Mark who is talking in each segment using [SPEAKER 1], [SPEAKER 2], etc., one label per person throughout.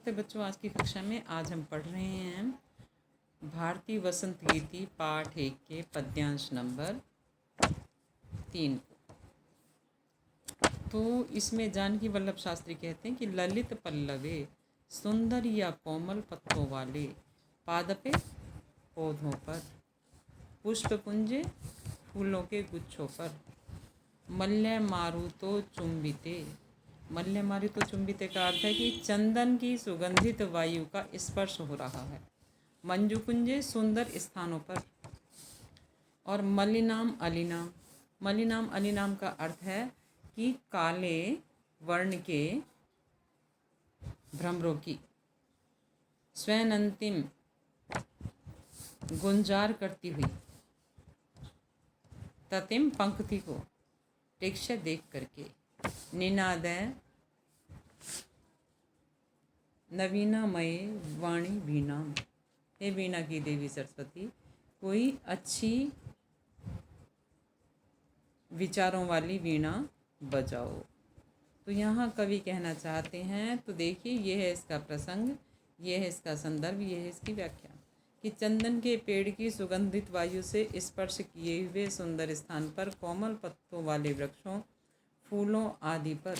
[SPEAKER 1] है बच्चों आज की कक्षा में। आज हम पढ़ रहे हैं भारतीय वसंत गीति पाठ 1 के पद्यांश नंबर 3 को। तो इसमें जानकी वल्लभ शास्त्री कहते हैं कि ललित पल्लवे सुंदर या कोमल पत्तों वाले पादपे पौधों पर, पुष्प पुंजे फूलों के गुच्छों पर, मल्य मारुतो चुंबिते। मल्य मारुतो चुंबिते का अर्थ है कि चंदन की सुगंधित वायु का स्पर्श हो रहा है मंजुकुंजे सुंदर स्थानों पर। और मलिनाम अलिनाम, मलिनाम अलिनाम का अर्थ है कि काले वर्ण के भ्रमरों की स्वयं अंतिम गुंजार करती हुई ततिम पंक्ति को टेक्ष्य देख करके निनादय नवीनामय वाणी वीणा। हे वीणा की देवी सरस्वती, कोई अच्छी विचारों वाली वीणा बजाओ। तो यहाँ कवि कहना चाहते हैं, तो देखिए ये है इसका प्रसंग, ये है इसका संदर्भ, ये है इसकी व्याख्या कि चंदन के पेड़ की सुगंधित वायु से स्पर्श किए हुए सुंदर स्थान पर, कोमल पत्तों वाले वृक्षों, फूलों आदि पर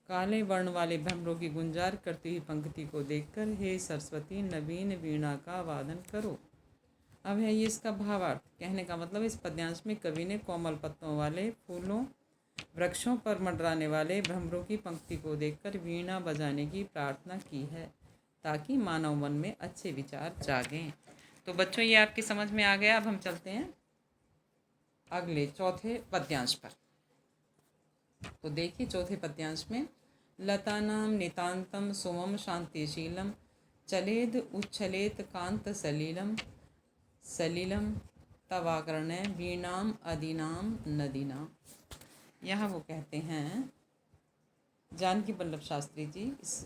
[SPEAKER 1] काले वर्ण वाले भ्रमरों की गुंजार करती हुई पंक्ति को देखकर हे सरस्वती नवीन वीणा का वादन करो। अब है ये इसका भावार्थ। कहने का मतलब इस पद्यांश में कवि ने कोमल पत्तों वाले फूलों, वृक्षों पर मंडराने वाले भ्रमरों की पंक्ति को देखकर वीणा बजाने की प्रार्थना की है ताकि मानव मन में अच्छे विचार जागें। तो बच्चों ये आपकी समझ में आ गया। अब हम चलते हैं अगले चौथे पद्यांश पर। तो देखिए चौथे पद्यांश में लतानाम नितांतम सुमम शांतिशीलम चलेद उच्छलेत कांत सलीलम सलीलम तवाकर्ण वीणाम अदीनाम नदीनाम। यहाँ वो कहते हैं जानकी वल्लभ शास्त्री जी इस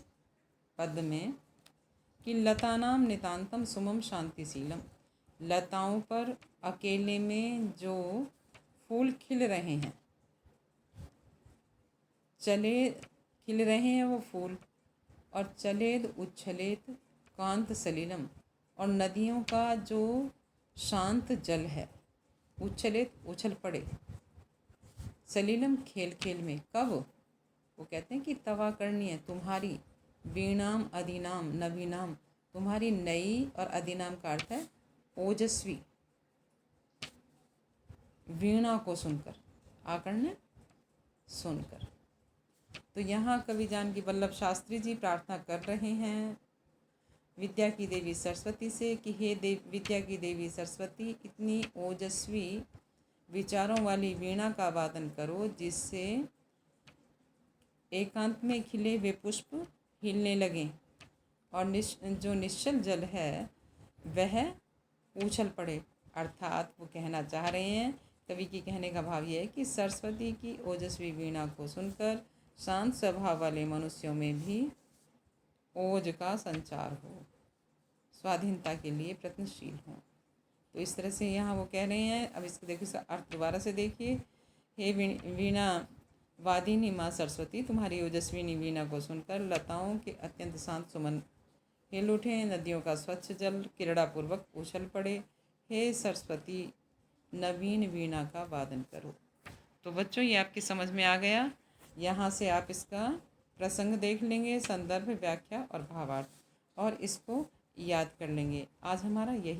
[SPEAKER 1] पद में कि लतानाम नितांतम सुमम शांतिशीलम, लताओं पर अकेले में जो फूल खिल रहे हैं, चले खिल रहे हैं वो फूल, और चलेद उच्छलेत कांत सलीलम, और नदियों का जो शांत जल है, उच्छलेत उछल पड़े, सलीलम खेल खेल में। कब? वो कहते हैं कि तवा करनी है तुम्हारी, वीणाम अदीनाम नवीनाम, तुम्हारी नई, और अदीनाम का अर्थ है ओजस्वी, वीणा को सुनकर, आकर्ण सुनकर। तो यहाँ कवि जानकी वल्लभ शास्त्री जी प्रार्थना कर रहे हैं विद्या की देवी सरस्वती से कि हे विद्या की देवी सरस्वती, इतनी ओजस्वी विचारों वाली वीणा का वादन करो जिससे एकांत में खिले हुए पुष्प हिलने लगें और जो निश्चल जल है वह उछल पड़े। अर्थात वो कहना चाह रहे हैं, कवि की कहने का भाव यह है कि सरस्वती की ओजस्वी वीणा को सुनकर शांत स्वभाव वाले मनुष्यों में भी ओज का संचार हो, स्वाधीनता के लिए प्रयत्नशील हो। तो इस तरह से यहाँ वो कह रहे हैं। अब इसको देखिए, इसका अर्थ दोबारा से देखिए। हे वीणा वादिनी माँ सरस्वती, तुम्हारी ओजस्विनी वीणा को सुनकर लताओं के अत्यंत शांत सुमन हिल उठे, नदियों का स्वच्छ जल क्रीड़ापूर्वक उछल पड़े। हे सरस्वती नवीन वीणा का वादन करो। तो बच्चों ये आपकी समझ में आ गया। यहाँ से आप इसका प्रसंग देख लेंगे, संदर्भ, व्याख्या और भावार्थ, और इसको याद कर लेंगे। आज हमारा यही